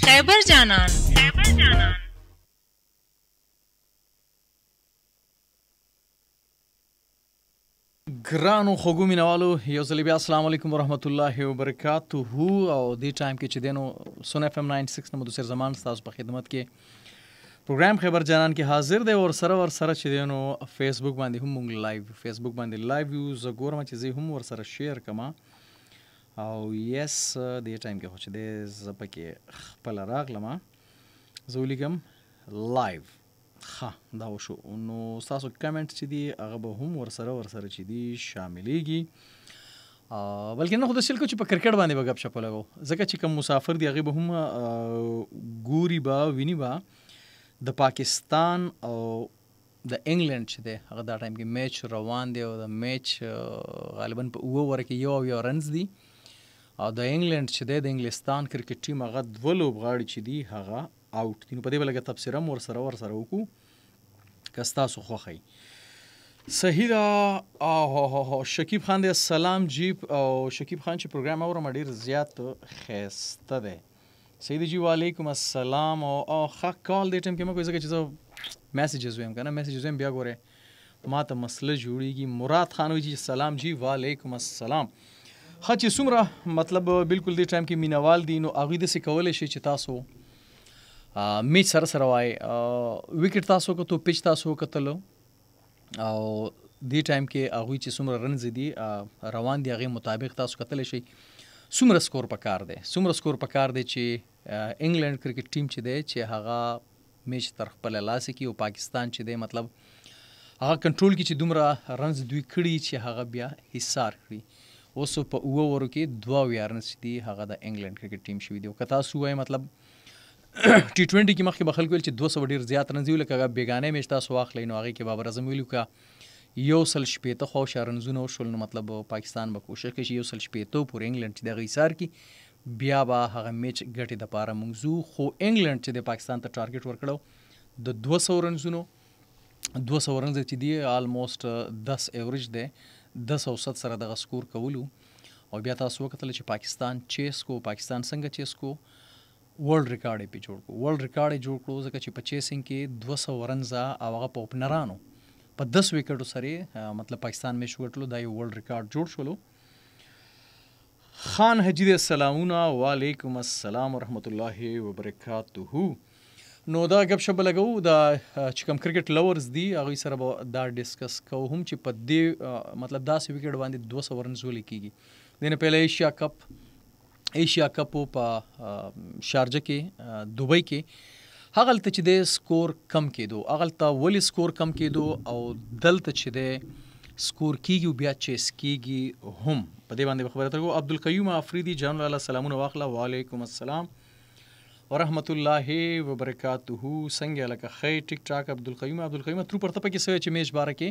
خیبر جانان ګرانو خوږو مینوالو یو ځل بیا السلام علیکم ورحمت الله وبرکاته او دې ټایم کې چې دینو سون اف ام 96 نه مدثر زمان تاسو په خدمت کې پروګرام خبر جانان کې حاضر دی او سره چې دینو فیسبوک باندې هم مونږ لایو فیسبوک باندې لایو یوز ګورم چې زه هم ور سره شیر کما او یس دې ټایم کې خو چې دې زپکه خپل راغلم زه ولیکم لایو ها دا وشو نو تاسو کمنټ چې دی هغه به هم ور سره چې دی شاملېږي بلکې نه خو د شل کو چې په کرکټ باندې به غب شپ لګو ځکه چې کوم مسافر دی هغه به هم ګوري با ویني با د پاکستان او د انګلند چې دی هغه دا ټایم کې میچ روان دی او د میچ غالبا په اوه اوور کې یو رنز دی او د انګلند چې دی د انګلستان کرکټ ټیم هغه دوه لوبغاړي چې دی هغه آوټ دي نو په دې بلګه تبصره ور سره وکړو که ستاسو خوښوي صحیح ده او شکیب خان دی السلام جیب او شکیب خان چې پروګرام اورم ډېر زیات ښایسته دی صحیح دی جی وعلیکم السلام او ښه کال دې ټایم کې مه کوئ ځکه چې زه میسیجز ویم که نه میسیجز ویم بیا ګورئ ما ته مسله جوړیږي مراد خان وایي چې سلام جی وعلیکم السلام ښه چې څومره مطلب بالکل دې ټایم کې مینوال دي نو هغوی داسې کولی شي چې تاسو میچ سره وای وکټ تاسو کو تو پچ تاسو کتلو او دې ټایم کې هغوی چې څومره رنز دي روان دي هغې مطابق تاسو کتلی شئ څومره سکور پکار دی چې انګلند کرکټ ټیم چې دی چې هغه میچ تر خپله لاسې کړي او پاکستان چې دی مطلب هغه کنټرول کړي چې دومره رنز دوی کړي چې هغه بیا حصار کړي اوس په اوه اوورو کې 22 رنز دي هغه د انګلند کرکټ ټیم شوي دي او که تاسو وایئ مطلب ټي 20 کې مخکې به خلکو ویل چې 200 ډېر زیات رنز ویل لکه بیګانې میچ تاسو واخلئ نو هغې کې بابر اعظم ویلو که یو سل شپېته خواوشا رنزونه وشول نو مطلب پاکستان به کوشش کوي چې یو سل شپېته پورې انګلند چې دغه ایثار کړي بیا به هغه میچ ګټې دپاره موږ ځو خو انګلند چې د پاکستان ته ټارګېټ ورکړو د 200 رنزونو 200 رنز چې دی آلموسټ 10 ایوریج دی 10 سره دغه سکور کولو او بیا تاسو وکتل چې پاکستان څنګه چیس کو ورلد ریکارډ یې پې جوړ کړو ځکه چې په چیسنګ کې 200 رنزه او هغه په اوپنرانو په 10 وکټو سره مطلب پاکستان میچ وګټلو دا یو ورلد ریکارډ جوړ شولو خان حجی دې سلامونه وعلیکم السلام ورحمت الله وبرکاته نو دا غب شپ لګو دا چې کوم کرکټ لورز دي هغوی سره به دا ډسکس کوو هم چې په دې مطلب داسې وکټ باندې 200 رنز ولې کېږي دې نه پهله ایشیا کپ په شارجه کې دوبۍ کې هغلته چې د سکور کم کېدو هغلته ولې سکور کم کېدو او دلته چې د سکور کېږي او بیا چیس کېږي هم په دې باندې به خبره ترکو عبدالقیوم افریدي جان الله سلامونه واخله وعلیکم السلام ورحمت الله وبرکاته څنګه لکه ښه ټیک ټاک عبدالقیوم ترو پرته پکې سوی چې میچ باره کې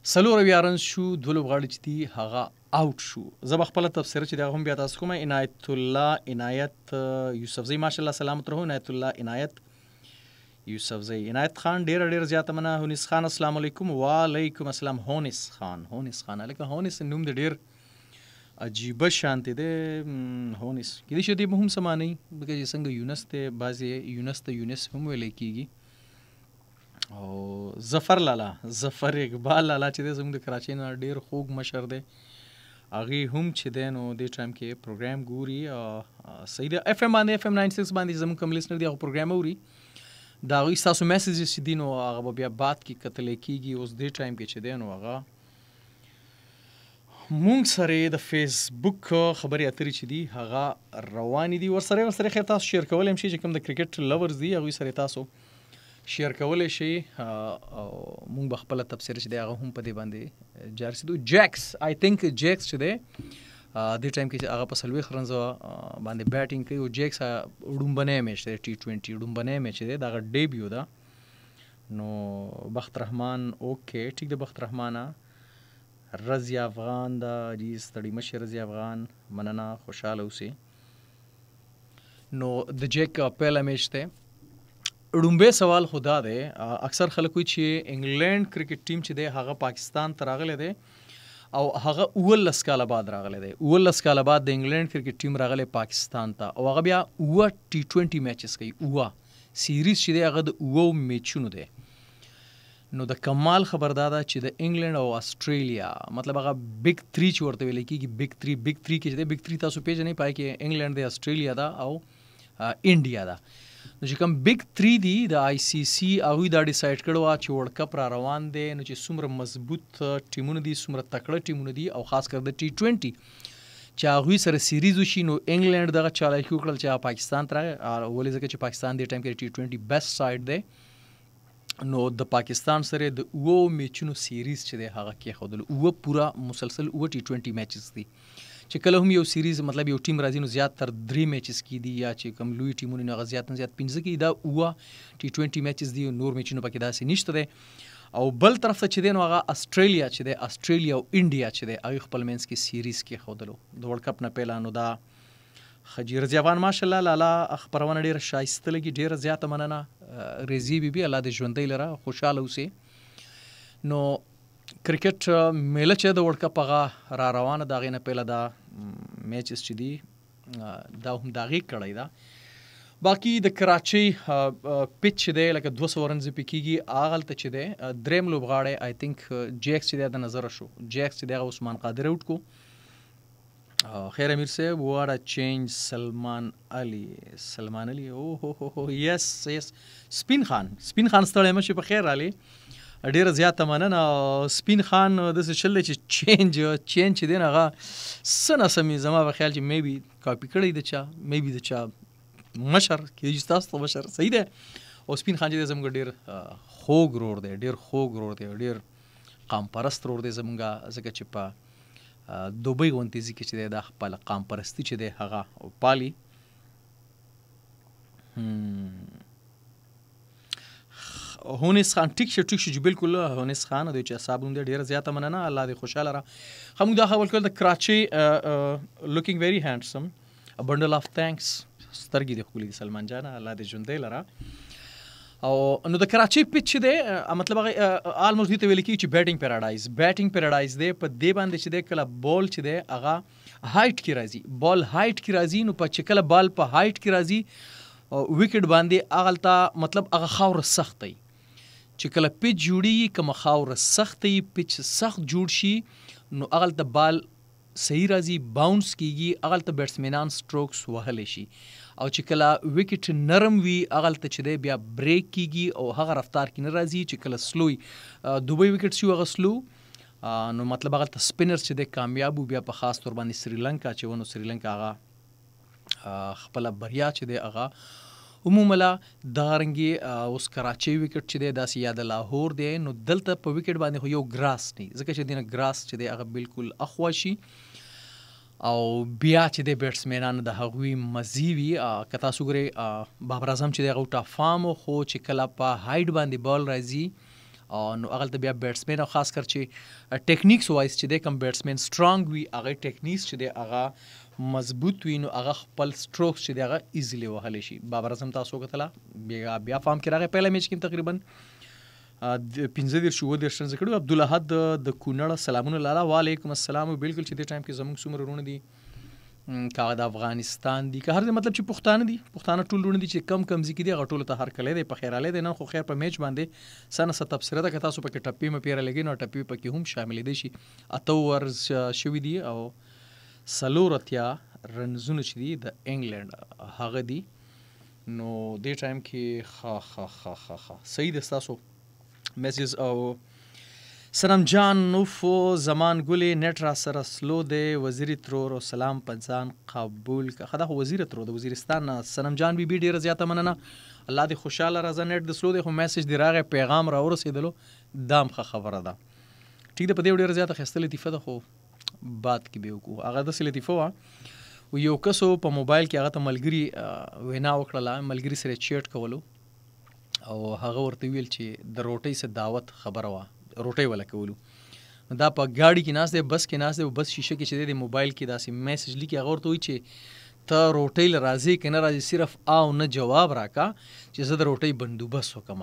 4 رنز شو دوه لوبغاړي چې دي هغه آوټ شو زه به خپله تبصره چې د هغه هم بیا تاسو کوم عنایت الله عنایت یوسفزی ماشاءالله سلامت رهو عنایت الله عنایت یوسفزی عنایت خان ډېره زیاته مننه هونس خان السلام علیکم وعلیکم السلام هونس خان هلکه هونس نوم د ډېر عجیبه شانتې دی هونس کېدای شي دې به هم څه معنی لکه چې څنګه یونس دی بعضې یونس ته یونس هم ویلی کېږي او ظفر اقبال لالا چې دی زموږ د کراچۍ نه ډېر خوږ مشر دی هغې هم چې دی نو دې ټایم کې پروګرام ګوري صحیح دی اف ام 96 باندې زموږ کوم لیسنر دی هغه پروګرام اوري د هغوی ستاسو میسیجز چې دي نو هغه به بیا بعد کې کتلی کېږي اوس دې ټایم کې چې دی نو هغه مونږ سره د فیسبوک خبرې اترې چې دي هغه روانې دي ورسره خیر تاسو شیر کولی هم شي چې کوم د کرکټ لورز دي هغوی سره تاسو شیر کولی شي او مونږ به خپله تبصره چې دی هغه هم په دې باندې جاري سیدو جیکس آی تھنک جیکس چې دی دې ټایم کې چې هغه په 40 رنزو باندې بیټینګ کوي او جیکس ډومبنی میچ دی ټي 20 ډومبنی میچ دی د هغه ډیبیو ده نو بخت رحمان اوکې ټیک د بخت رحمانه رضی افغان دا جی ستړي مشي رضی افغان مننه خوشحاله اوسئ نو د جیک پهله میچ دی ړومبی سوال خدا دی اکثر خلک وایي چې انګلند کرکټ ټیم چې دی هغه پاکستان ته راغلی دی او هغه 19 کاله بعد راغلی دی. 19 کاله بعد د انګلند کرکټ ټیم راغلی پاکستان ته او هغه بیا 20 میچز کوي. سیریز چې دی هغه د 20 میچونو دی. نو د کمال خبر دا ده چې د انګلند او استرالیا مطلب هغه بیگ 3 چې ورته ویل کېږي، بیگ 3 کې چې دی بیگ 3 تاسو پیژنئ، پای کې انګلند دی، استرالیا ده او انډیا ده. نو چې کوم بیگ 3 دي د آی سی سی هغوی دا ډیسایډ کړی وه چې ورلډ کپ را روان دی، نو چې څومره مضبوط ټیمونه دي، څومره تکړه ټیمونه دي او خاص کر د T20 چې هغوی سره سیریز وشي، نو انګلند دغه چالاکي وکړل چې پاکستان ته راغی. ولې ځکه چې پاکستان دې ټایم کې T20 بیسټ سایډ دی. نو د پاکستان سره د 20 میچونو سیریز چې دی هغه کېښودلو. 20 پوره مسلسل 20 T20 میچز دي چې کله هم یو سیریز مطلب یو ټیم راځي نو زیات تر 3 میچز کې دي، یا چې کوم لوی ټیمونه نه هغه زیات نه زیات 15 کې دا 20 T20 میچز دي، نور میچونه پکې داسې نشته دی. او بل طرف ته چې دی نو هغه استرالیا چې دی، استرالیا او انډیا چې دی هغوی خپل منځ کې سیریز کېښودلو د ورلډ کپ نه پهله. نو دا خجی رضی افغان ماشاءالله لالا خبرونه ډیره شایسته لګي، ډیره زیاته مننه رضی بیبي، الله دې ژوندی لره، خوشحاله اوسې. نو کرکټ میله چې د ورلډ کپ هغه را روانه د هغې نه پهله دا میچز چې دي دا هم د هغې کړی ده. باقي د کراچۍ پیچ چې دی لکه 200 رنز پې کېږي، هغلته چې دی دریم لوبغاړی آی تھنک جیکس چې دی د نظره شو، جیکس چې دی هغه عثمان قادر اوټ کو. خیر امیر صاحب واټ ا چینج. سلمان علي او یس سپین خان ستړی مه شي، په خیر رالی، ډیره زیاته مننه. سپین خان داسې چل دی چې چینج چې دی نو هغه څه ناسم وي، زما په خیال چې میبي کاپي کړی د چا، میبي د چا مشر کېدای شي ستاسو ته مشر، صحیح دی. او سپین خان چې دی زموږ ډېر خوږ رور دی، ډېر خوږ رور دی، ډېر قام پرست رور دی زموږ، ځکه چې په دوبۍ غونتې ځي کې چې دی دا خپل قام پرستي چې دی هغه پالي. هونس خان ټیک شو چې بالکل هونس خان دوی چې حساب هم دی، ډېره زیاته مننه، الله دې خوشحاله را. موږ دا خبر کړل د کراچۍ لوکینګ ویری هینډسم، ا بنډل اف تھینکس، سترګې دې ښکلې دي سلمان جانه، الله دې ژوندی لره. او نو د کراچۍ پیچ چې دی مطلب هغه آلموسټ دې ته ویل کېږي چې بیټینګ پیراډایز دی. په دې باندې چې دی کله بال چې دی هغه هایټ کې راځي، بال هایټ کې راځي، نو په چې کله بال په هایټ کې راځي ویکټ باندې هغلته مطلب هغه خاوره سخت دی. چې کله پیچ جوړېږي کومه خاوره سخت وي، پیچ سخت جوړ شي نو هغلته بال صحیح راځي، باونس کېږي، هغلته بیټسمینان سټروکس وهلی شي. او چې کله ویکټ نرم وي هغلته چې دی بیا بریک کېږي او هغه رفتار کې نه راځي. چې کله سلوی دوبۍ ویکټ شي هغه سلو، نو مطلب هغلته سپینرز چې دی کامیاب وو. بیا په خاص طور باندې سریلنکا چې ونو سریلنکا هغه خپله بریا چې دی هغه عمومله دغه رنګې اوس کراچۍ ویکټ چې دی داسې یا د لاهور دی، نو دلته په ویکټ باندې خو یو ګراس نه، ځکه چې دینه ګراس چې دی هغه بالکل اخوا شي او بیا چې د بیټسمینانو د هغوی مزي وي. که تاسو ګورئ بابر اعظم چې دی هغه ټاپ فارم خو چې کله په هایټ باندې بال راځي نو هغلته بیا بیټسمین او خاص کر چې ټیکنیکس وایز چې دی کوم بیټسمین سټرانګ وي هغه ټیکنیکس چې دی هغه مضبوط وي، نو هغه خپل سټروکس چې دی هغه ایزیلی وهلی شي. بابر اعظم تاسو وکتله بیا فارم کې راغی، پهله میچ کې تقریبا 15 رنز کړو. عبدالاحد د کونړ سلامونه لاله، وعلیکم السلام. بالکل چې دې ټایم کې زموږ څومره وروڼه دي که د افغانستان دي که هر مطلب چې پښتانه دي، پښتانه ټول وروڼه دي چې کم ځای کې دي هغه ټولو ته هرکلی دی، په خیر رالی دی. نن خو خیر په میچ باندې څه نه څه تبصره ده، که تاسو پکې ټپې مپیره لګئ نو ټپې پکې هم شاملېدی شي. 8 اورز شوي دي او 4 رنزونه چې دي د انګلند هغه دي. نو دې ټایم کې صحیح ده ستاسو میسیز. او سلام جان نوفو زمان ګلې نیټ را سره سلو دی، وزیری ترور او سلام پنځان قبول که خدا خو وزیر ترور د وزیرستان نه. سلام جان بی بی ډیره زیاته مننه، الله دې خوشحاله راځه. نیټ د سلو دی خو میسیج دی راغی، پیغام را ورسېدلو، دام ښه خبره ده. ټیک ده، په دې ډیره زیاته ښایسته لطیفه ده، خو باد کې به وکړو. هغه داسې لطیفه وه، یو کسو په موبایل کې هغه ته ملګري وینا وکړله، ملګري سره چیټ کولو او هغه ورته ویل چې د روټۍ څه دعوت خبره وه، روټۍ وله کولو. نو دا په ګاډي کې ناست دی، بس کې ناست دی، بس شیشه کې چې دی د موبایل کې داسې میسیج لیکي، هغه ورته وایي چې ته روټۍ له راځې که نه راځې، صرف او نه جواب راکا چې زه د روټۍ بندوبست وکړم.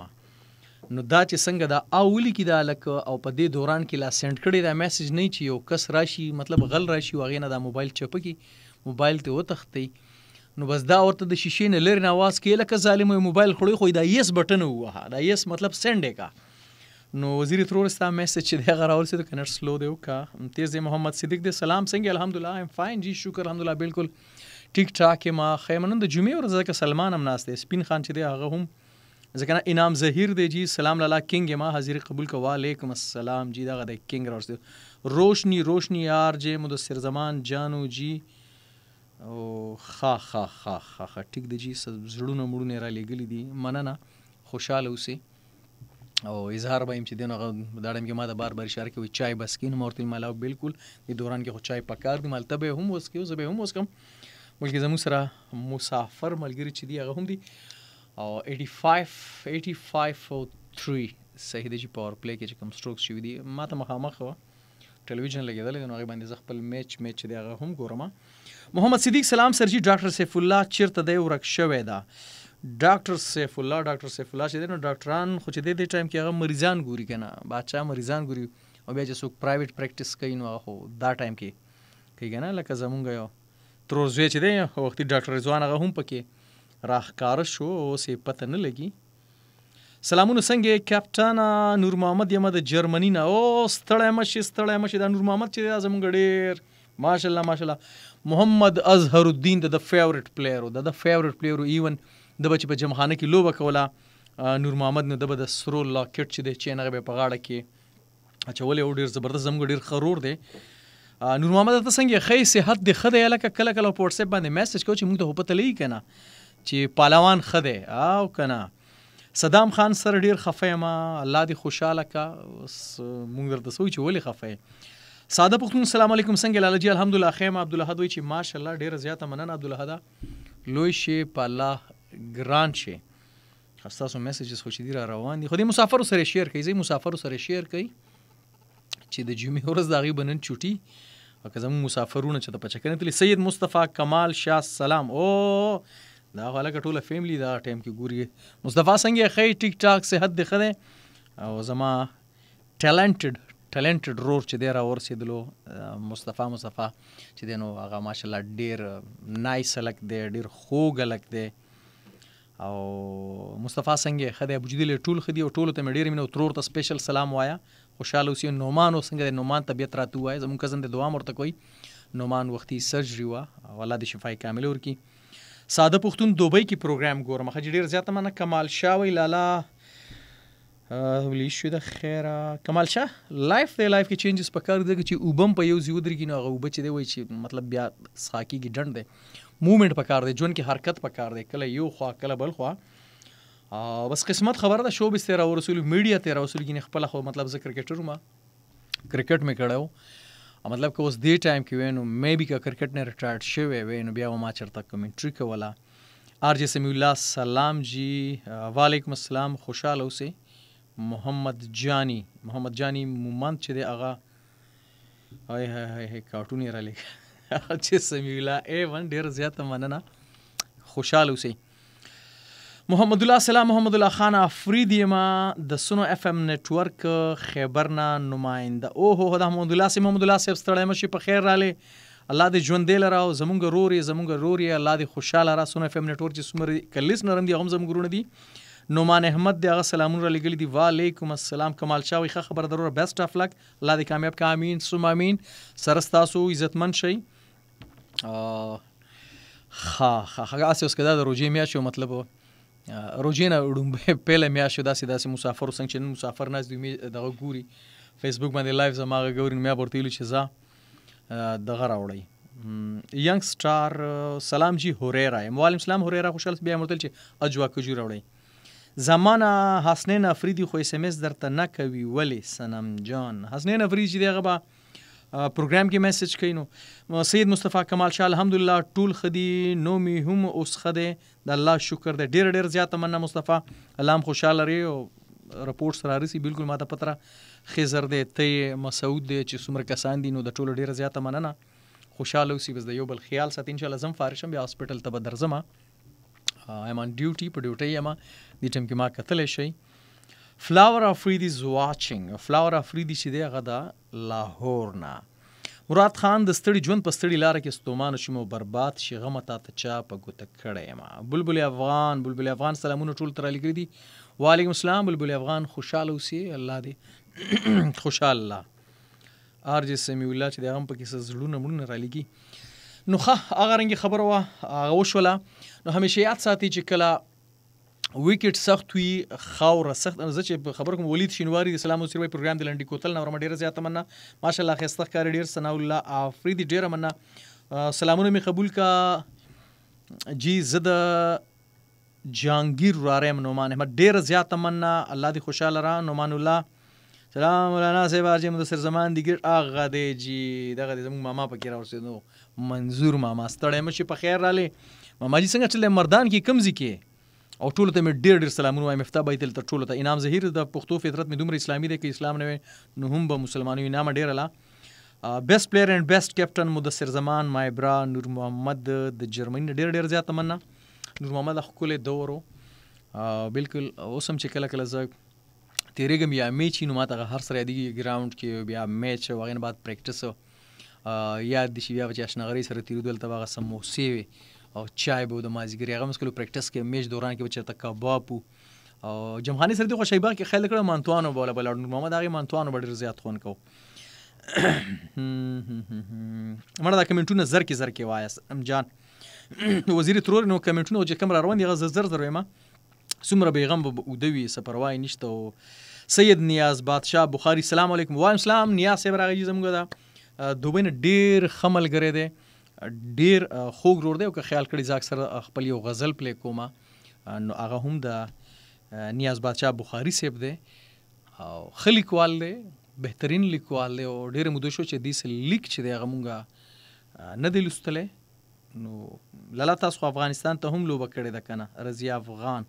نو دا چې څنګه دا اولی کې دا لکه او په دې دوران کې لا سند کړي دا میسج نه چې یو کس راشي مطلب غل راشي واغې نه دا موبایل چپه کی موبایل ته وتښتي نو بس دا ورته د شیشې نه لري نه आवाज کې لکه ظالم موبایل خړوي خو دا یس بټن ووهه دا یس مطلب سند کا نو وزیر ترور ستا میسج چې دی هغه راول سي د کنر سلو دی وکا تیز محمد صدیق دی سلام څنګه الحمدلله ایم فاین جی شکر الحمدلله بالکل ټیک ټاک ما خیمنن د جمعې ورځ کې سلمان هم ناس دی سپین خان چې دی هغه هم ځکه نه انعام ظهیر دی جی سلام لالا کینګ ما حاضر قبول کو وعلیکم السلام جی دا د کینګ راوست روشنی یار جی مدثر زمان جانو جی او خا ټیک دی جی زړونه مړونه را لګلی دي مننه خوشاله اوسئ او اظهار به يم چې دغه داړم کې ما د بار اشاره کوي چای بس کین مورتل مالاو بالکل د دوران کې خو چای پکار دی مالته به هم وسکیو زه به هم وسکم بلکې زموږ سره مسافر ملګری چې دی هغه هم دی او 85 او 3 صحیح دی چې پاور پلی کې چې کوم سټروکس شوي دي ما ته مخامخ ټلویزیون لګېدلی دی نو هغې باندې زه خپل میچ دی هغه هم ګورم محمد صدیق سلام سرجي ډاکټر سیف الله چیرته دی ورک شوی ده ډاکټر سیف الله چې دی نو ډاکټران خو چې دی ټایم کې هغه مریضان ګوري که نه بادشاه مریضان ګوري او بیا چې څوک پرایویټ پریکټس کوي نو هغه خو دا ټایم کې کوي که نه لکه زمونږ یو ترور زوی چې دی وختي ډاکټر رضوان هغه هم پکې راښکاره شو اوس یې پته نه لګي سلامونه څنګه کپټان نور محمد یم د جرمني نه او ستړی مشي دا نور محمد چې دی زمونږ ډېر ماشاءالله محمد اظهر الدین د فیورټ پلیئر د فیورټ پلیئر ایون د به چې په جمخانه کې لوبه کوله نور محمد نه د به د سرو لاکټ چې دی چین هغه به په غاړه کې اچولی او ډېر زبردست زموږ ډېر خرور دی نور محمد ته څنګه ښه صحت دی ښه دی لکه کله کله په وټساپ باندې میسج کوو چې موږ ته خو پته لګي که نه چې پهلوان ښه دی او که نه صدام خان سره ډېر خفه یم الله دې خوشحاله کا موږ درته څه وایو چې ولې خفه یې ساده پښتون السلام علیکم څنګه لاله جي الحمدلله خیم عبدالاحد وایي چې ماشاءالله ډېره زیاته مننه عبدالاحده لوی شي په الله ګران شي ستاسو میسیجز خو چې دي را روان دي خو دې مسافرو سره شیر کوي زه مسافرو سره شیر کوي چې د جمعې ورځ د هغې به نن چوټي او که زموږ مسافرونه چې ته په چکرې تللي سید مصطفی کمال شاه سلام او دا خو هلکه ټوله فیملی دا ټایم کې ګوري مصطفی څنګه ښه ټیک ټاک صحت دی ښه دی او زما ټیلنټډ رور چې دی را ورسېدلو مصطفی چې دی نو هغه ماشاءالله ډېر نایس هلک دی ډېر خوږ هلک دی او مصطفی څنګه ښه دی ابوجدیل ټول ښه دي او ټولو ته مې ډېر مینه او ترور ته سپیشل سلام وایه خوشحاله اوسئ نومان څنګه دی نومان طبیعت راته ووایه زموږ کزن دی دعا م ورته کوي نومان وختي سرجري وه او الله دې شفای کامله ورکړي ساده پښتون دوبۍ کې پروګرام ګورم ښه ډېر زیاته مننه کمال شاه وایي لالا ولی شو د خیره کمال شاه لایف دی لایف کې چینجز پکار دی چې اوبه هم په یو ځای ودرېږي نو هغه اوبه چې دی وایي چې مطلب بیا څښا کېږي ډنډ دی موومنټ پکار دی ژوند کې حرکت پکار دی کله یو خوا کله بل خوا بس قسمت خبره ده شوبز ته راورسولو میډیا ته راورسولو کینې خپله خو مطلب زه کرکټر وم کرکټ مې کړی و مطلب که اوس دې ټایم کې وی نو میبي که کرکټ نه ریټایرډ شوی وی نو بیا به ما چېرته کمنټري کوله آر جی سمیع الله سلام جی وعلیکم السلام خوشحاله اوسئ محمد جانی مومند چې دی هغه کارټون یې رالیږه چې سمیع الله ایون ډېره زیاته مننه خوشحاله اوسئ محمد الله سلام محمد الله خان افریدی ما د سونو اف ام نیټورک خیبر نه نماینده اوهو دا محمد الله صاحب ستړی مشي په خیر رالی الله دې ژوندی لره او زمونږ رور یې الله دې خوشحاله را سونو اف ام نیټورک چې څومره کلیس نرم دي هغه هم زموږ ورونه دي نعمان احمد دی هغه سلامونه را لېږلي دي وعلیکم السلام کمال شاه وایي ښه خبره ضروره بیسټ آف لک الله دې کامیاب که امین سم امین سره ستاسو عزتمند شئ ښه هسې اوس که دا د روژې میاشت یو مطلب روژې نه ړومبی پیله میاشت داسې مسافرو څنګه چې نن مسافر ناست دي دغه ګوري فیسبوک باندې لایف زما هغه ګوري نو میا به ورته ویلي چې ځه دغه راوړئ ینګ سټار سلام جی هوریرا یم وعلیکم السلام هوریرا خوشحال بیا مورتل چې اجوا کجو راوړئ زمانه حسنین افریدي خو اس ام اس درته نه کوي ولې صنم جان حسنین افریدي چې دی هغه به پروګرام کې میسج کوي نو سید مصطفی کمال شاه الحمدلله ټول ښه دي نومي هم اوس ښه دی د الله شکر دی ډېره زیاته مننه مصطفی الله هم خوشحاله لري او رپورټ سره رسي بالکل ما ته پته را خضر دی ته مسعود دی چې څومره کسان دي نو د ټولو ډېره زیاته مننه خوشحاله اوسي بس د یو بل خیال ساتي انشاءالله زم فارغ شم بیا هاسپټل ته به درځم ایم آن ډیوټي په ډیوټۍ یم دې ټایم کې ما کتلی شئ فلاور افریدي از واچینګ. فلاور افریدي چې دی هغه د لاهور نه. مراد خان د ستړي ژوند په ستړي لاره کې ستومانه شوم او برباد شي غمه تا ته چا په ګوته کړی یم. بلبل افغان سلامونه ټول تر علی دي. وعلیکم السلام بلبل افغان، خوشحاله اوسئ، الله دې خوشحال الله. آر جی سمیع الله چې د هغه هم پکې څه زړونه مړونه رالیږي. نو ښه هغه رنګې خبره وه، هغه وشوله. نو همیشه یاد ساتئ چې کله ویکټ سخت وي، خاوره سخت. زه چې خبر کوم ولید شینواري د سلام اوسئ پروګرام د لنډي کوتل نه ورمه ډېره زیاته مننه. ماشاءالله ښایسته ښکاري، ډېر ثناء الله افریدي ډېره مننه. سلامونه مې قبول کا جی. زه د جهانگیر وراره یم نعمان احمد، ډېره زیاته مننه، الله دې خوشحاله را. نعمان الله سلام مولانا صاحب آر جی مدثر زمان دیگر هغه دی جی دغه دی زموږ ماما پکې راورسېدو، منظور ماما. ستړی مه شي، په خیر رالی ماما جي. څنګه چل مردان کې کوم ځای کې؟ او ټولو ته مې ډېر ډېر سلامونه وایم. مفتاح بیتل ته ټولو ته. انعام ظهیر د پښتو فطرت مې دومره اسلامي دی که اسلام نه وی نو هم به مسلمانوي. انعامه ډېره لا. بیسټ پلیر اینډ بیسټ کیپټن مدثر زمان مای برا. نور محمد د جرمني نه ډېر ډېر زیاته مننه. نور محمد ښکلی دور و بالکل. اوس هم چې کله کله زه تېرېږم یا میچ وي نو ما ته هر سره یادېږي ګراونډ کې بیا میچ او هغې نه بعد پریکټس یاد دي چې بیا به چې اشنغرۍ سره تېرېدو هلته به هغه سموسې وې او چای به و د مازدیګري هغه مسکلو پریکټس کې میچ دوران کې به چېرته کباب و او جمخاني سره دې خو شیبا کې خیال کړی مانتوانو به وله بلاړ. نور محمد هغې مانتوانو به ډېر زیات خوند کوو. مړه دا کمنټونه زرکې زرکې وایاست جان وزیر ترور. نو کمنټونه چې کوم را روان دي هغه زر زر وایم. څومره بیغم به اوده وي څه پروا یې نشته. او سید نیاز بادشاه بخاري سلام علیکم. وعلیکم السلام. نیاز صاحب راغلی زموږ دا دوبۍ نه ډېر ښه ملګری دی، ډېر خوږ ورور دی. او که خیال کړي زه اکثر خپل یو غزل پلی کومه نو هغه هم د نیاز بادشاه بخاري صاحب دی او ښه لیکوال دی، بهترین لیکوال دی. او ډېره موده شو چې دې لیک چې دی هغه مونږ نه دی لوستلی. نو لالا تاسو خو افغانستان ته هم لوبه کړې ده که نه؟ رضیه افغان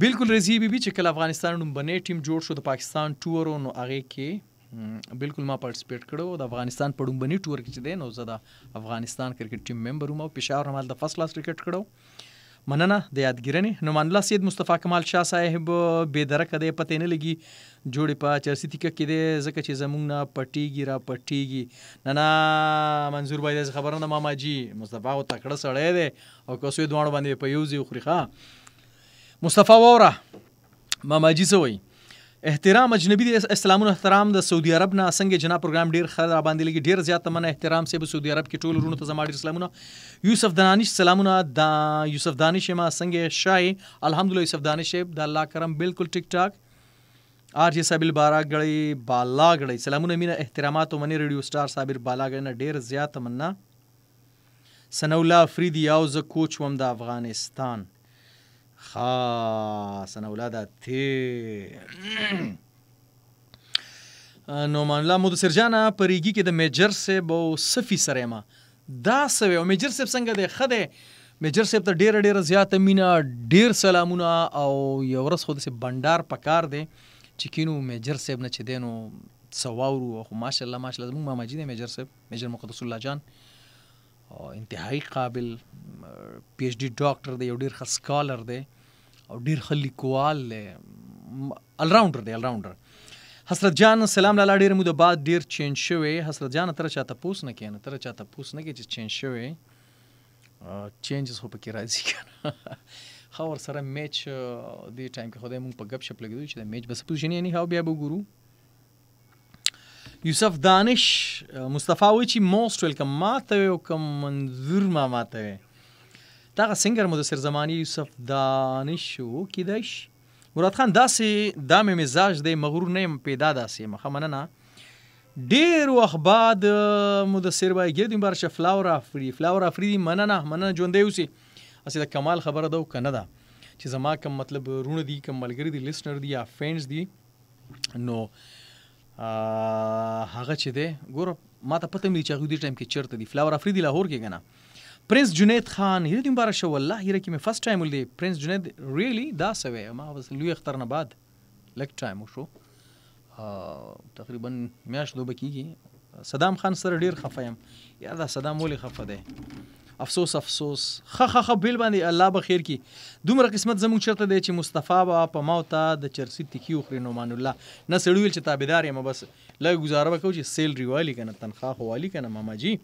بالکل. رضیه بیبي چې کله افغانستان لومبنی ټیم جوړ شو د پاکستان ټور و نو هغې کې بالکل ما پارټیسپیټ کړی و. د افغانستان په لومبني ټور کې چې دی نو زه د افغانستان کرکټ ټیم ممبر وم او پېښور نه مال د فرست کلاس کرکټ کړی. مننه د یادګیرنې. نعمان الله سید مصطفی کمال شاه صاحب بېدرکه دی، پتې نه لګي جوړې په چرسي تیکه کې دی ځکه چې زموږ نه پټېږي را پټېږي. نه منظور بھائی داسې خبره نه ماما جي. مصطفی خو تکړه سړی دی او که څو دواړو باندې په یو ځای وخوري. ښه مصطفی واوره ماما جي څه وایي؟ احترام اجنبي دی. اسلامونه احترام د سعودي عرب نه څنګه جناب پروګرام ډېر ښه را باندې لګي. ډېر زیاته مننه احترام صاحب سعودي عرب کې ټولو وروڼو ته زما ډېر سلامونه. یوسف دانش سلامونه. یوسف دانش یم څنګه شای؟ الحمدلله یوسف دانش صاحب د الله کرم بالکل ټیک ټاک. آر جی صابر بالا غړی سلامونه مینه احترامات او منی ریډیو سټار صابر بالا غړی نه ډېر زیاته مننه. ثناء الله افریدي یو زه کوچ وم د افغانستان. ثناء الله دا تی نعمان الله مدثر جانه په ریګي کې د میجر صاحب او صفي سره یم دا څه وی. او میجر صاحب څنګه دی؟ ښه دی. میجر صاحب ته ډېره ډېره زیاته مینه، ډېر سلامونه. او یو ورځ خو داسې بنډار پکار دی چې کینو میجر صاحب نه چې دی نو څه واورو. خو ماشاءالله ماشاءالله زموږ ماما جي دی میجر صاحب، میجر مقدس الله جان، انتهایی قابل پی ایچ ډي ډاکټر دی، یو ډېر ښه سکالر دی او ډېر ښه لیکوال دی، الراونډر دی الراونډر. حسرت جان سلام لالا ډېر موده بعد ډېر چینج شوی. حسرت جان ته چا تپوس نه کوې، ته چا تپوس نه کوې چې چینج شوی. چینجز خو پکې راځي که نه. ښه ورسره میچ دې ټایم کې خدای مونږ په ګپ شپ لګېدو چې د میچ به څه پوزیشن یې هاو بیا به وګورو. یوسف دانش مصطفی وایي چې موسټ ویلکم. ما ته وی او که منظور ماما ته وی دغه سنګر مدثر زماني یوسف دانش و کیدای شي. مراد خان داسې دا مې مزاج دی، مغرور نه یم، پیدا داسې یم. ښه مننه. ډېر وخت بعد مدثر بای ګردیم بار شه فلاور افریدي مننه مننه ژوندی اوسي. هسې د کمال خبره ده او که نه ده چې زما کم مطلب رونه دي، کم ملګري دي، لیسنر دي یا فینډز دي نو هغه چې دی ګوره ما ته پته مې چې هغوی دې ټایم کې چېرته دي. فلاور افریدي لاهور کې که نه. پرنس جنید خان هیره دې مبارک شه. والله هیره کې مې فرست ټایم ولیدی. پرنس جنید ریلی دا څه وی؟ ما بس لوی اختر نه بعد لږ ټایم وشو، تقریبا میاشت دوبه کېږي. صدام خان سره ډېر خفه یم. یا دا صدام ولې خفه دی؟ افسوس افسوس خه بیل باندې الله به خیر کی دومره قسمت زموږ چرته دی چې مصطفی با په موته د چرسی تکی خوري نومان الله نه سړی ویل چې تابعدار یم بس لا گزاره وکړو چې سیلری والی کنه تنخواه والی کنه ماما جی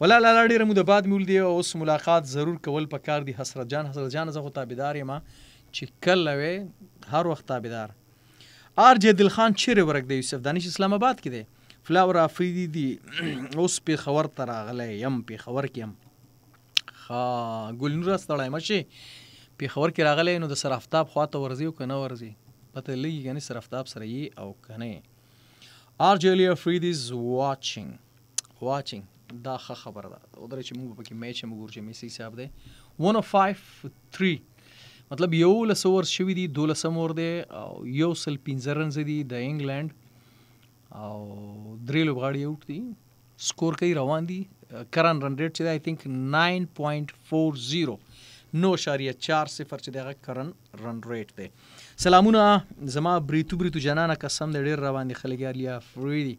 ولا لا ډیره مو د بعد مول دی اوس ملاقات ضرور کول پکار دی حسرت جان زه خو تابعدار یم چې کله وې هر وخت تابعدار آر جے دل خان چیرې ورک دی یوسف دانش اسلام آباد کې دی فلاور افریدي دی اوس پیښور ته راغلی یم پیښور کې یم ګلنور ستړی مشي پیښور کې راغلی نو د سرافتاب خواته ورځي او که نه ورځي پته لګي که نه سرافتاب سره یي او که نه آر جے علی افریدي از واچینګ دا ښه خبره ده ودرې چې موږ پکې میچ هم وګورو چې میسي صاحب دی 105-3 مطلب 11 اوور شوي دي 12 اوور دی او 115 رنز دي د انګلند او 3 لوبغاړي اوټ دي سکور کوي روان دي کرن رن ریټ چې دی آی تھنک 9.40 9.40 چې دغه کرن رن ریټ دی سلامونه زما بریتو جانانه قسم دی ډېر روان دي خلک یا فریدي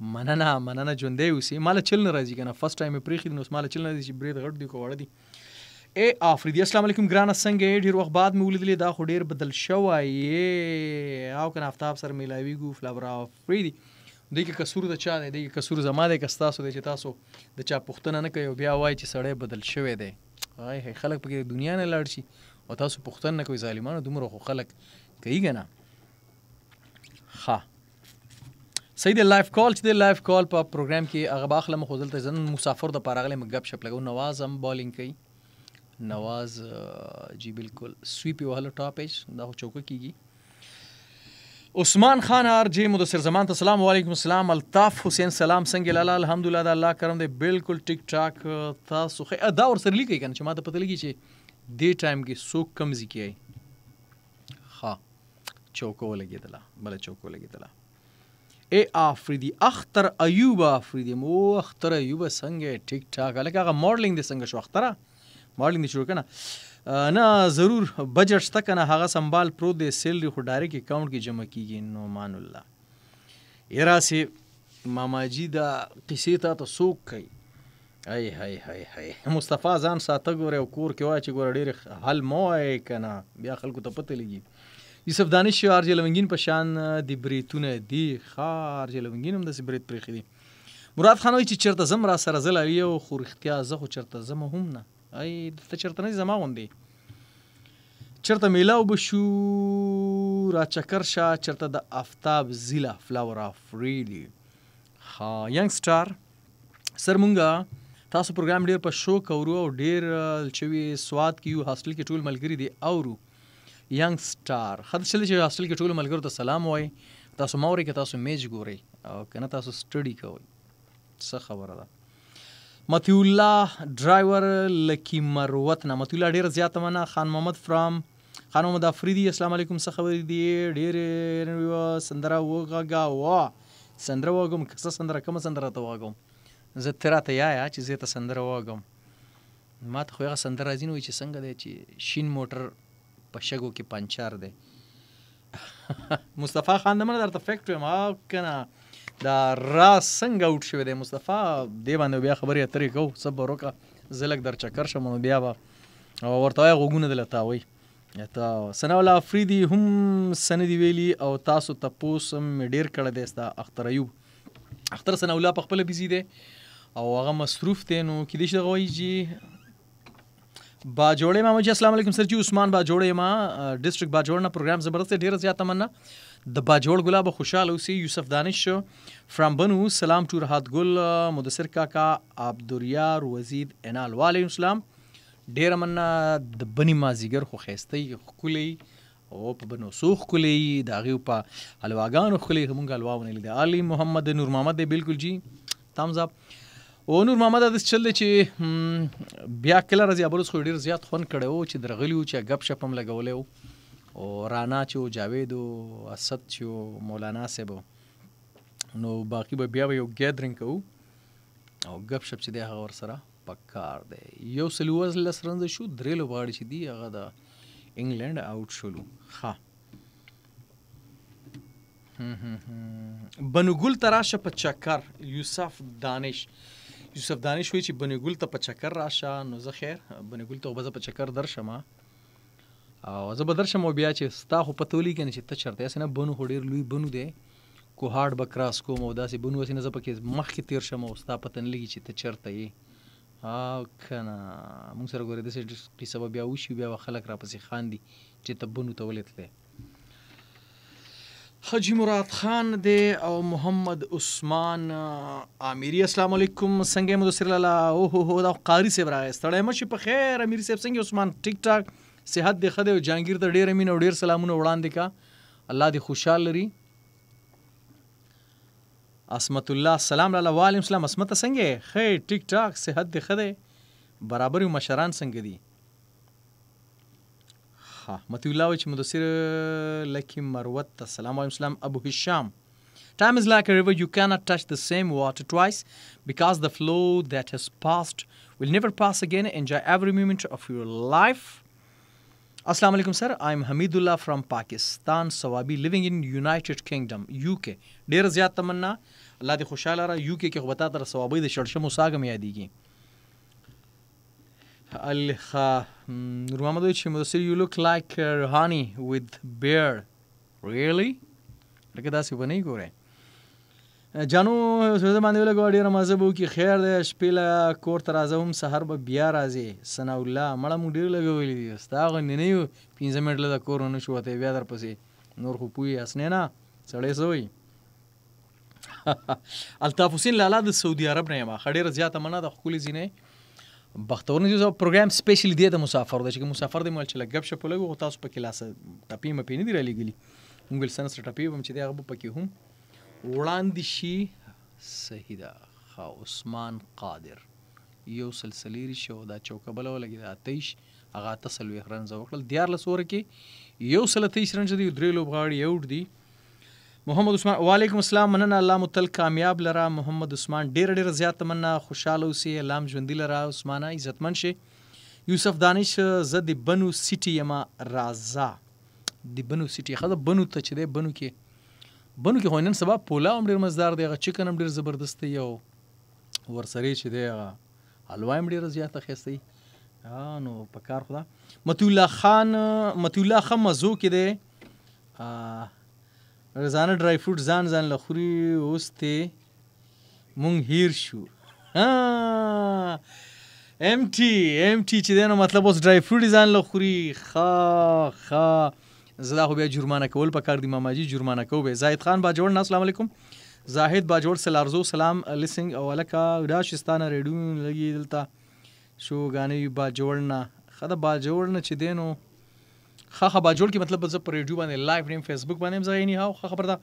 مننه ژوندی اوسې ماله چل نه راځي که نه فسټ ټایم مې پرېښي دي نو اوس ماله چل نه راځي چې برید غټ دي که واړه دي ای آفریدي السلام علیکم ګرانه څنګه یې ډېر وخت بعد مې ولیدلې دا خو ډېر بدل شوی او که نه آفتاب سره میلاویږو فلاور آفریدي دوی کې قصور د چا دی دوی کې قصور زما دی که ستاسو دی چې تاسو د چا پوښتنه نه کوئ او بیا وایي چې سړی بدل شوی دی خلک پکې دنیا نه لاړ شي او تاسو پوښتنه نه کوئ ظالمانو دومره خو خلک کوي که نه ښه صحیح دی لایف کال چې دی لایف کال په پروګرام کې هغه به اخلم خو دلته زه نن مسافر دپاره راغلی م ګپ شپ لګو نواز هم بالینګ کوي نواز جی بالکل سویپ یې وهله ټاپ ایج دا خو چوکه کېږي عثمان خان آر جی مدثر زمان ته سلام وعلیکم السلام الطاف حسین سلام څنګه لاله الحمدلله د الله کرم دی بالکل ټیک ټاک تاسو دا ورسره لیکئ که نه چې ما ته پته لګي چې دې ټایم کې څوک کم ځي کې ښه چوکه ولګېدله بله چوکه ولګېدله ای آفریدي اختر ایوب آفریدي اختر ایوب څنګه ټیک ټاک هلکه هغه ماډلینګ دې څنګه شو اختره ماډلینګ دې شروع که نه نه ضرور بجټ شته که نه هغه سنبال پروت دی سیلري خو ډایرکټ اکاونټ کې جمع کېږي نعمان الله یراسې ماماجي دا قصې تا ته څوک کوي هی مصطفی ځان ساته ګورې او کور کې وایه چې ګوره ډېرې حل مه وایې که نه بیا خلکو ته پته لګي یوسف دانش آر جې لونګین په شان د بریتونه دي ښه آر جې لونګین هم داسې برید پرېښي دي مراد خان وایي چې چېرته ځم را سره زه لري او خو رښتیا زه خو چېرته ځم هم نه دلته چېرته نه زما غوندې چېرته میلاو به شو را چکر شه چېرته د آفتاب زیله فلاور آفریدي ښه ینګ سټار سر مونږه تاسو پروګرام ډېر په شوق اورو او ډېر چوي سواد کې یو هاسټل کې ټول ملګري دي اورو ینګ سټار ښه چل چې هاسټل کې ټولو ملګرو ته سلام وایي تاسو مه اورئ که تاسو میچ ګورئ او که نه تاسو سټډي کوئ څه خبره ده مطیع الله ډرایور لکی مروت نه مطیع الله ډېره زیاته مننه خان محمد افریدي السلام علیکم څه خبرې دي ډېرې سندره وغږوه سندره وغږم څه سندره کومه سندره ته وغږوم زه ته راته یایه چې زه ته سندره وغږم ما ته خو هغه سندره راځي نه وایي چې څنګه دی چې شین موټر په شګو کې پنچر دی مصطفی خان د منه درته فیکټ ویم که نه دا راز څنګه اوټ شوی دی مصطفی دې باندې بیا خبرې اترې کوو صبر وکړه زه لږ در چکر شم نو بیا به ورته وایه غوږونه دې له تاوئ ثناء الله افریدي هم څه نه دي ویلي او تاسو تپوس هم ډېر کړی دی ستا اختر ایوب اختر ثناء الله په خپله بیزي دی او هغه مصروف دی نو کیدای شي دغه وایي چې باجوړی ماما جی السلام علیکم سر جی عثمان باجوړی ما ډسټرکټ باجوړ نه پروګرام زبردست دی ډېره زیاته مننه د باجوړ ګلاب خوشحاله اوسئ یوسف دانش فرام بنو سلام ټو راحت ګل مدثر کاکا عبدالریار وزید انال وعلیکم السلام ډېره مننه د بني مازدیګر خو ښایسته ښکلی او په بنو څو ښکلی د هغې په حلواګانو ښکلی مونږ حلوا ونه لیده علي محمد نور محمد دی بالکل جی تامز اپ او نور محمد داسې چل دی چې بیا کله راځي ابروز خو ډېر زیات خوند کړی و چې درغلي وو چې ګپ شپ هم لګولی و او رانا چې و جاوید و اسد چې و مولانا صاحب نو باقي به بیا به یو ګیدرینګ کوو او ګپ شپ چې دی هغه ورسره پکار دی 111 رنزه شو 3 لوبغاړي چې دي هغه د انګلند آوټ شولو ښه بنوګل ته راشه په چکر یوسف دانش یوسف دانش وایي چې بني ګل ته په چکر راشه. نو زه خیر بني ګل ته به زه په چکر درشم او زه به درشم او بیا چې ستا خو پته ولګي که نه چې ته چېرته یاسې نه بنو خو ډېر لوی بنو دی کوهاټ به کراس کوم او داسې بنو هسې نه زه پکې مخکې تېر شم او ستا پته نه لګي چې ته چېرته یې او که نه مونږ سره ګورې داسې قیصه به بیا وشي بیا به خلک راپسې خاندي چې ته بنو ته ولې تللی. حاجی مراد خان دی او محمد عثمان امیری السلام علیکم څنګه یې مدثر لالا اوهو دا قاري صاحب راغی ستړی مه شي په خیر امیر صاحب څنګه عثمان ټیک ټاک صحت دې ښه دی او جهانګیر ته ډېره مینه او ډېر سلامونه وړاندې کا الله دې خوشحال لري. عصمت الله السلام لالا وعلیکم السلام عصمته څنګه یې ښه ټیک ټاک صحت دې ښه دی برابر یو مشران څنګه دي. مطیع الله وایي چې مدثر لکي مروت السلام علیکم السلام ابو هشام time is like a river you cannot touch the same water twice because the flow that has passed will never pass again enjoy every moment of your life. Assalamu alaikum sir I'm Hamidullah from Pakistan Sawabi living in United Kingdom UK ډېر زیات تمنا الله دې خوشحاله را UK کې خو به تا ته ثوابۍ د شړشمو ساګه مې یادېږي. نور محمد وایي چې مدثر you look like Rohani with beard really لکه داسې به نه یې ګورئ جانو زړه باندې ولګوه ډېره مزه به وکړي خیر دی شپې له کور ته راځه هم سهار به بیا راځې ثناء الله مړه مونږ ډېر لګولي دي ستا غوندې نه یو 15 منټله د کور ونه شو وتی بیا درپسې نور خو پوهې اسنې نه سړی څه وایي. الطاف حسین لالا د سعودي عرب نه یم ښه ډېره زیاته مننه د ښکلې ځینې بختورونه چې پروګرام سپیشلی دی د مسافر دی چې مسافر دی مال چې لږ ګپ شپ ولګو خو تاسو پکې لاسه ټپې مپې نه دي رالیږلي مونږ ویل سره ټپې به هم چې دی هغه به پکې هم وړاندې شي. صحیح ده ښه عثمان قادر یو سلسلې شي او دا چوکه بله ولګي د 28 هغه 48 رنزه وکړل 14 اوره کې 123 رنزه دي 3 لوبغاړي اوټ دي. محمد عثمان وعلیکم السلام مننه الله مو تل کامیاب لره محمد عثمان ډېره ډېره زیاته مننه خوشحاله اوسئ الله م ژوندي لره عثمانه عزتمن شئ. یوسف دانش زه د بنو سیټي یمه راځه د بنو سیټي ښه ده بنو ته چې دی بنو کې خو نن سبا پولاو هم ډېر مزدار دی هغه چکن هم ډېر زبردست دی او ورسره چې دی هغه حلوا هم ډېره زیاته ښایسته وي نو په کار خو ده. مطیع الله ښه مزو کې دی روزانه ډرای فروټ ځان له خوري اوس ته مونږ هیر شو ام ټي چې دی نو مطلب اوس ډرای فروټ ځان له خوري ښه زه دا خو بیا جرمانه کول پکار دي ماماجي جرمانه کوو به. زاهد خان باجوړ نه السلام علیکم زاهد باجوړ سلارزو سلام لیسنګ او الکا راشستانه ریډیو لګي دلته شو غانې باجوړ نه خدا باجوړ نه چې دی نو ښه باجوړ کې مطلب زه په ریډیو باندې لایف نیم فیسبوک باندې هم زه یې ښه خبر ده.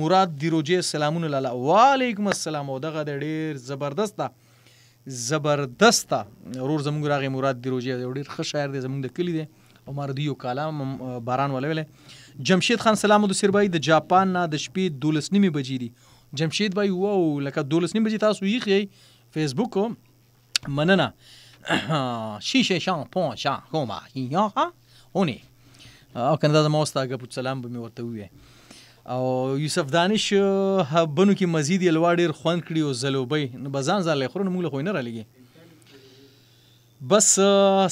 مراد دیروجې سلامونه لاله وعلیکم السلام او دغه د ډېر زبردسته ورور زموږ راغی مراد دیروجې یو ډېر ښه شاعر دی زموږ د کلي دی او ماردیو کالام باران ولولی. جمشید خان سلام مدثر بای د جاپان نه د شپې 12 بجې دي جمشید بای واو لکه 12 بجې تاسو یې فیسبوک مننه شیشه شان پون شان کوما یا هونی او کنه دا زما ستا ګپ سلام به مې ورته ووایه. او یوسف دانش بنو کې مزید یلوا ډېر خوند کړي او زلوبۍ نو به ځان له خورو نه موږ له خو نه رالیږي بس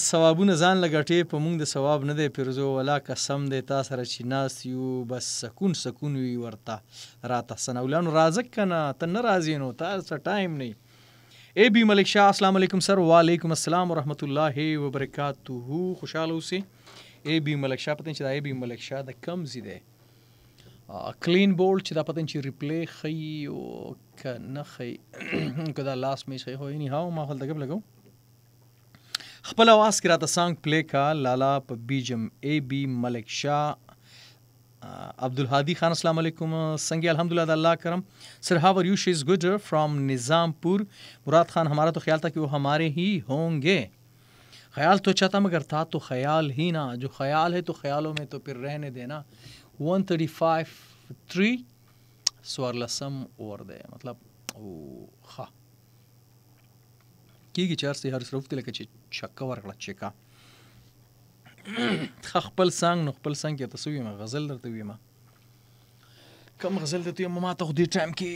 ثوابونه ځان لګټې په موږ د ثواب نه دی پیرزو ولا قسم دی تا سره چې ناست یو بس سکون وي ورته راته ثناءالله راځه که نه ته نه راځې نو تا څه ټایم نه اے بی ملک شاه السلام علیکم سر وعلیکم السلام ورحمت الله وبرکاته خوشحاله اوسئ. اے بی ملک شاه پته چې دا اے بی ملک شاه د کم ځای دی کلین بولډ چې دا پته چې ریپلی ښیي او که نه ښیي که دا لاس میچ ښیي خو اني هاو ما هلته ګپ لګو خپل اواز کې راته سانګ پلی کا لالا په بیجم اے بی ملک شاه عبدالهادی خان السلام علیکم څنګه الحمدللہ د اللہ کرم سر ہاو آر یو شی از گڈ فرام نظام پور. مراد خان ہمارا تو خیال تھا کہ وہ ہمارے ہی ہوں گے خیال تو اچھا تھا مگر تھا تو خیال ہی نا جو خیال ہے تو خیالوں میں تو پھر رہنے دینا 135-3 سوارلسم اور دے مطلب خا کیږي چې هر څه هر صرف لکه چې چکه ورکړه چکه خپل سانګ نو خپل سانګ کې تاسو ویمه غزل درته ویمه کوم غزل درته ویمه ما ته خو دې ټایم کې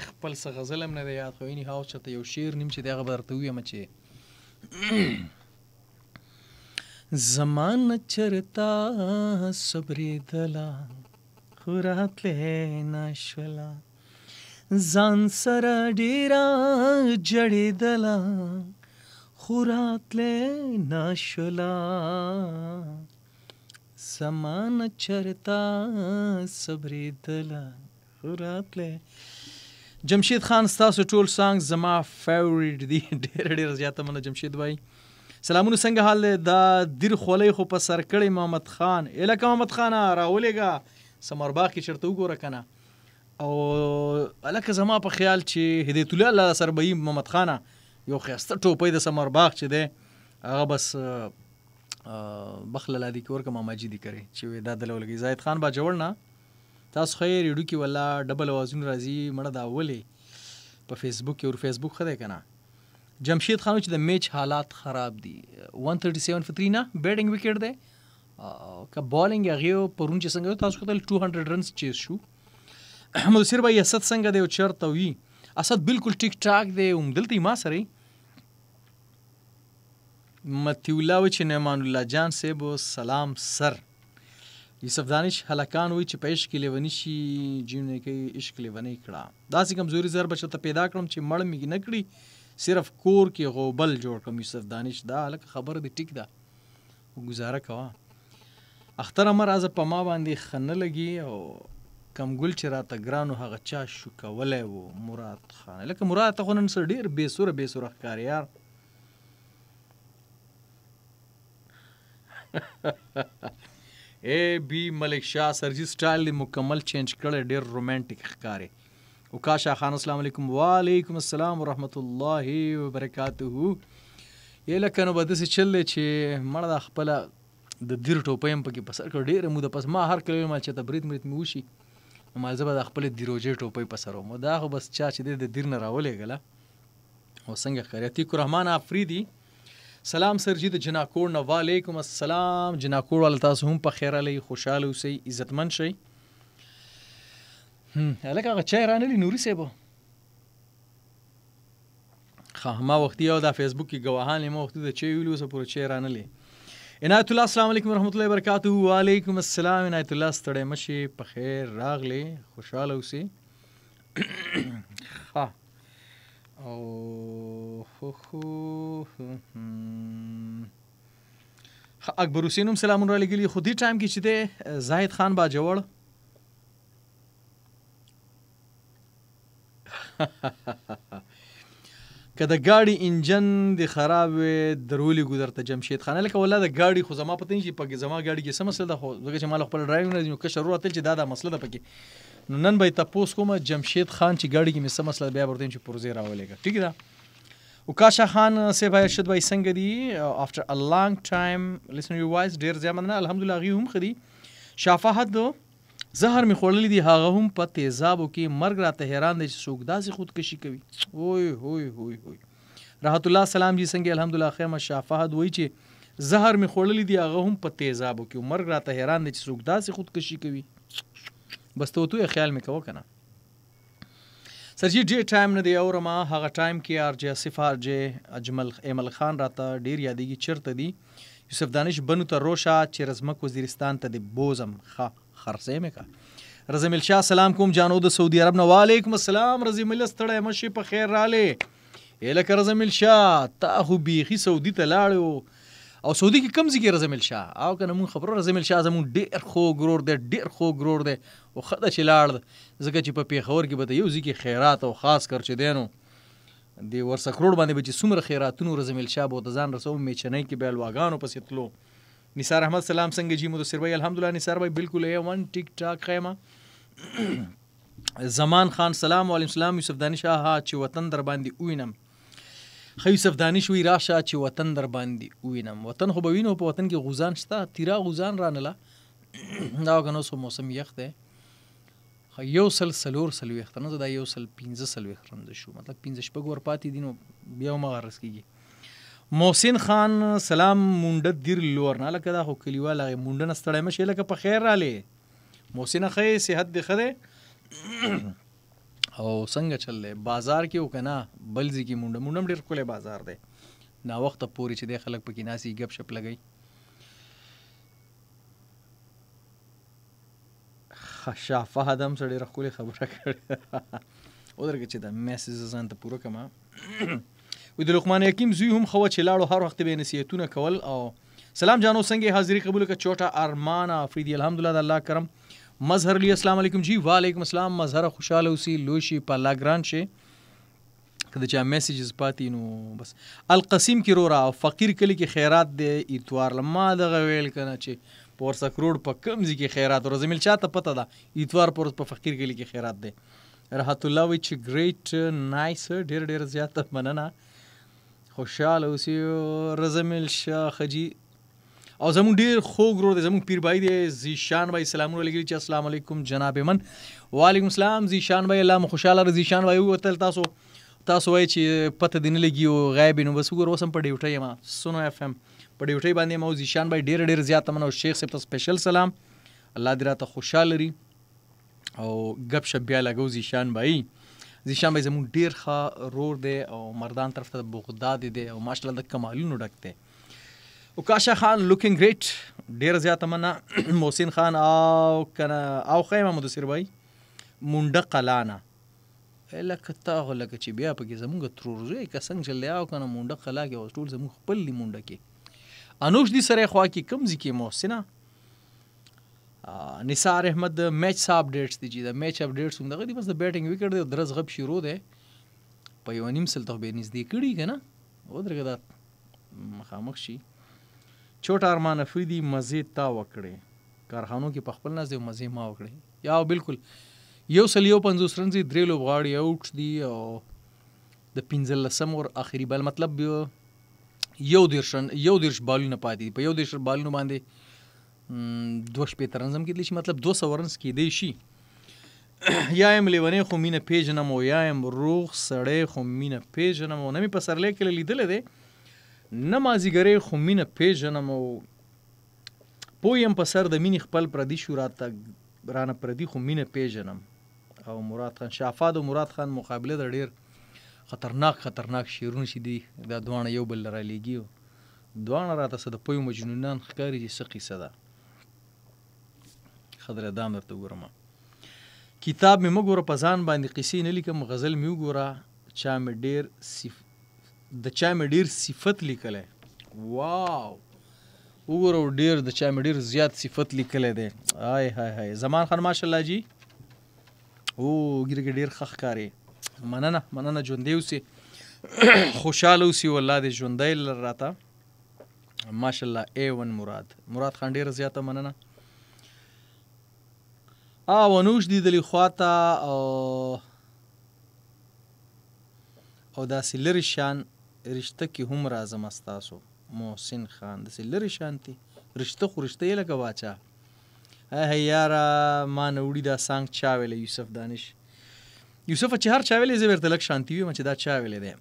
خپل څه غزل هم نه دی یاد خو اینی هاو چېرته یو شعر نیم چې دی هغه به درته ووایم چې زما نه چېرته صبرېدله خو راتلې نشوله ځان سره ډېره جړېدله خو راتلې نشوله زما نه چېرته صبرېدله خو راتلې جمشید خان ستاسو ټول سانګ زما فیورټ دي ډېره زیاته مننه جمشید بھائی سلامونه څنګه حال دی دا دیر خولۍ خو په سر کړی محمد خان لکه محمد خانه راولېږه سمرباغ کې چېرته وګوره که نه او هلکه زما په خیال چې هدایت الله الله سر به محمد خانه یو ښایسته ټوپۍ د سمرباغ چې دی هغه بس بخله لادي کې ورکه ماماجي دي کرې چې دا دله ولګي زاهد خان با جوړ نه تاسو خیر یډو کې والله ډبل اوازونه راځي مړه دا ولې په فیسبوک کې ور فیسبوک ښه دی که نه جمشید خان چې د میچ حالات خراب دي 137 for 3 نه بیټینګ وکټ دی که بالینګ هغې پرون چې څنګه تاسو کتل 200 رنز چیز شو مدثر بھائی اسد څنګه دی او چېرته وي اسد بالکل ټیک ټاک دی همدلته یې ما سره متی الله وی چې نعمان الله جان صاحب سلام سر یوسف دانش هلکان وی چې په عشق کې لیونی شي جیونه کوي عشق لیونی کړه داسې کمزوري ضربه چېرته پیدا کړم چې مړ مې نه کړي صرف کور کې غوبل جوړ کړم یوسف دانش دا هلکه خبره دې ټیک ده ګزاره کوه اختر امر از په ما باندې ښه نه لګي او کم ګل چې راته ګرانو هغه چا شو کولی و مراد خان لکه مراد ته خو نن سره ډېر بېسوره ښکاري یار اے بی ملک شاه سرجی سټایل دی مکمل چینج کړی ډېر رومانټیک ښکاري وکاشا خان السلام علیکم وعلیکم السلام ورحمت الله وبرکاته یې لکه نو به داسې چل دی چې مړه دا خپله د دیر ټوپۍ هم پکې په سر کړه ډېره موده پس ما هر کله ما چې ته برید مې وشي ما زه به د خپلې دیروجې ټوپۍ په سر وم دا خو بس چا چې دی د دیر نه راولېږله او څنګه ښکاري عتیق الرحمن افریدي سلام سرجی د جناکوړ نه وعلیکم السلام جناکوړ والا تاسو هم په خیر علی خوشحاله اوسئ عزتمند شئ هلکه هغه چای رانلي نوري صاحب ښه ما وختي او دا فیسبوک کې ګواهان ما وختي د چای ویلو اوسه پوره چای رانلي عنایت الله السلام علیکم ورحمت الله وبرکاته وعلیکم السلام عنایت الله ستړی مشي په خیر راغلی خوشحاله اوسئ ښه او اکبر حسین هم سلامونه را لګلي خو دې ټایم کې چې دی زاهد خان باجوړ که د ګاډي انجن د خراب وي درولي ګذرته جمشید خان لکه والله د ګاډي خو زما پته نه چې په زما ګاډي کې څه مسله ده خو ځکه چې ما خپل ډرایوینګ نه نو کشر ورتل چې دا مسله ده پکې نو نن به تاسو کوم جمشید خان چې ګاډي کې مې څه مسله بیا ورته چې پرزه راولېګا ٹھیک ده وکاشا خان سے بھائی ارشد بھائی څنګه دي after a long time listen your voice ډیر ځمنه الحمدلله غي هم خدي شفاعت دو زهر می خوړلې دي هغه هم په تیزابو کې مرګ راته حیران دي چې څوک داسې خودکشي کوي اوه راحت الله سلام جی څنګه الحمدلله خیر شفاعت وای چې زهر می خوړلې دي هغه هم په تیزابو کې مرګ راته حیران دي چې څوک داسې خودکشي کوي بس ته خیال می کوه کنه سرجی ډیر ټایم نه دی اورما هغه ټایم کې ارجه صفار جه اجمل ایمل خان راته ډیر یادېږي چرته دی یوسف دانش بنو ته روشا چې رزمک وزیرستان ته دی بوزم خرڅې مې کا رزمیل شاه سلام کوم جانو د سعودي عرب نه وعلیکم السلام رزمیل ستړی مشي په خیر رااله الکه رزمیل شاه تا خو بیخي سعودي ته لاړو او سعودي کې کم ځای رزمیل شاه او کنه مون خبرو رزمیل شاه زمون ډیر خو ګرور دی او خدای چې لاړ ځکه چې په پیښور کې به یو ځای کې خیرات او خاص کر چې دینو دی ورسه کروڑ باندې به چې څومره خیراتونو رزمیل شاه به ځان رسو میچنۍ کې به الواګانو پسې تلو نثار احمد سلام څنګه جی مدثر بھائی الحمدلله نثار بھائی بالکل ون ټیک ټاک خیمه زمان خان سلام علیکم السلام یوسف دانش ها چې وطن در باندې وینم خو یوسف دانش وی راشه چې وطن در باندې وینم وطن خو به وینو په وطن کې غوزان شته تیرا غوزان رانله دا کنه سو موسم یخ ده خو یو سل سلور سلويخ نه دا یو سل 15 سلويخ رند شو مطلب 15 شپږ ور پاتې دینو بیا مغرس کیږي محسن خان سلام مونډه دیر لور نه لکه دا خو کلیوال هغه مونډه نستړی مشه لکه په خیر رااله محسن خې صحت دی خره او څنګه چل دی بازار کې وکنه بل ځای کې مونډه مونډه ډېر ښکلی بازار دی ناوخته پورې چې دی خلک پکې ناسي ګپ شپ لګوي شاه فهد هم څه ډېره ښکلې خبره کړې ودرېږه چې دا میسیج ځان ته پوره کړم وي د لقمان حکیم زوی هم ښه وه چې لاړو هر وخت به یې نصیحتونه کول او سلام جانو څنګه حاضري قبول کړه چوټه ارمان افریدي الحمدلله د الله کرم مظهر علی السلام علیکم جی وعلیکم السلام مظهر خوشحاله اوسي لوی شي په الله ګران شي که د چا میسیجز پاتې نو بس القسیم کې رورا او فقیر کلی کې خیرات دی اتوار لما دغه ویل کنه چې په ورسک روډ په کوم ځای کې خیرات ورزمیل چاته پته ده اتوار پر په فقیر کلی کې خیرات دی راحت الله وی چې ګریټ نایس ډېر زیاته مننه خوشحاله اوسي رزمیل شاه خجی او زمون ډیر خوږ ورور دی زمون پیر بای دی زیشان بای سلامونه لګی چې السلام علیکم جناب من وعلیکم السلام زیشان بای الله مو خوشاله زیشان بای وتل تاسو وای چې پته دین لګي او غایب نو بس وګور وسم په ډیوټي ما سونو اف ام په ډیوټي باندې مو زیشان بای ډیر زیات منو شیخ صاحب ته سپیشل سلام الله دې راته خوشاله لري او غب شپ بیا لګو زیشان بای زمون ډیر ښه رور دی او مردان طرف ته بغداد دی او ماشاءالله د کمالونو ډک دی وکاشا خان لوکینګ ګریټ ډیر زیاته منه محسن خان او کنه او خیمه مدثر بای مونډه قلانه لکه تاغه لکه چې بیا پکې زمونږ ترورزوی که څنګه چلی او کنه مونډه قلا کې اوس ټول زمونږ خپل دی مونډه کې انوش دی سره خوا کې کم ځای کې محسنه نثار احمد میچ اپډیټس دي چې دا میچ اپډیټس هم دغه دی بس د بیټینګ وکټ دی درز غب شروع دی په یو نیم سل ته به نږدې کړي کنه ودرګه دا مخامخ شي چوټ ارمان افریدي مزه تا وکړي کارخانو کې په خپل ناز دی مزه ما وکړي یا بالکل یو سل یو 50 رن دي درې لوبغاړي اوټ دي او د 15 اور اخري بل مطلب یو دیرش بالونه پاتې په یو دیرش بالونه باندې 2 رنزم کې شي مطلب 200 رنز کې دی شي یا ام لیونی خو مینه پیژنم او یا ام روغ سړی خو مینه پیژنم او نمی په سرلې کې لیدل دی نمازیګری خو مینه پیژنم او پویم په سر د مینې خپل پردي شو راته رانه پردي خو مینه پیژنم او مراد خان شافاد او مراد خان مقابله د ډیر خطرناک شیرونه شي دي دا دوانه یو بل را لګي دوانه راته څه د پوی مجنونان ښکاري چې څه قصه ده خضره دام درته وګورم کتاب مې مګوره په ځان باندې قصې نه لیکم غزل مې وګوره د چا مې ډیر صفت لیکلی واو وګوره ډیر د چا مې ډیر زیات صفت لیکلی دی های زمان خان ماشاءالله جی او ګیرګ ډیر ښه ښکاري مننه ژوندی اوسې خوشحاله اوسې والله دې ژوندی لر راته ماشاءالله A1 مراد خان ډیره زیاته مننه ونوش دی دلی خواته او داسې لرې شان رشته کې هم راځم استاسو محسن خان داسې لرې شانتي رشته خو رشته یې لکه واچا یاره ما نه وړي دا سانګ چا ویلی یوسف دانش یوسف چې هر چا ویلی زه ورته لږ شانتي ویم چې دا چا ویلی دی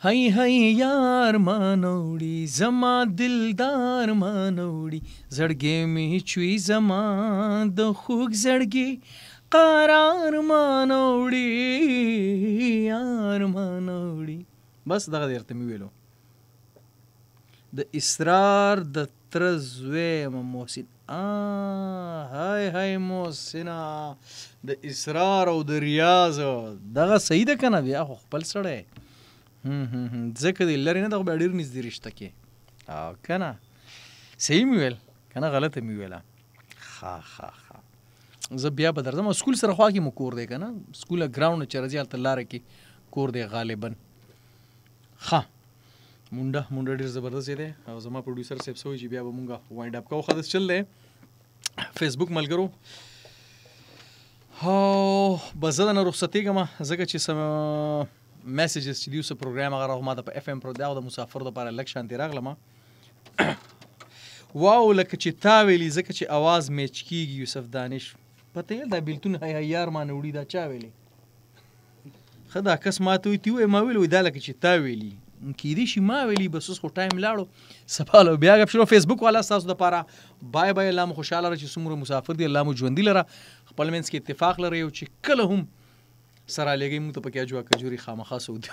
هی یار مانوړي زما دلدار مانوړي زړګې مې چوي زما د خوږ زړګې قرار مانوړي یار مانوړي بس دغه درته مې ویلو د اسرار د تر زوی محسن های محسنه د اسرار او د ریاض دغه صحیح ده کنه بیا خو خپل سړی ځکه دی لرې نه دغه بیا ډېر نږدې رشته کې کنه صحیح مې ویل کنه غلطه مې ویله ښه زه بیا به درځم سکول سره خوا کې مو کور دی کنه سکول ګراوند چې راځي هلته لاره کې کور دی غالبا ښه مونډه ډېر زبردست دی او زما پروډیوسر صاحب سوی چې بیا به مونږ وایډ اپ کوو ښه داسې چل دی فیسبوک ملګرو بس زه دنه رخصتېږم ځکه چې میسیجز چې دی اوس پروګرام هغه راغو ما ته په اف ام پر دا د مسافر دپاره لږ شانتې راغلم واو لکه چې تا ویلي ځکه چې اواز میچ کېږي یوسف دانش پته یې دا بیلتون یار ما نه وړي دا چا ویلی ښه دا کس ما ته وایي تی وایي ما ویلي دا لکه چې تا ویلي کیدای شي ما ویلي بس اوس خو ټایم لاړو سبا له بیا ګپ شروع فیسبوک والا ستاسو دپاره بای الله مو خوشحاله لره چې څومره مسافر دي الله مو ژوندي لره خپل منځ کې اتفاق لرئ او چې کله هم سره لګي موږ ته پکې اجوا کجوري خامخا سعودي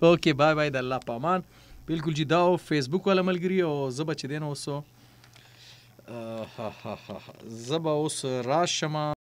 اوکې بای بای د الله په امان. بالکل جی دا فیسبوک والا ملګری او زه به چې دی نو اوس زه به اوس راشم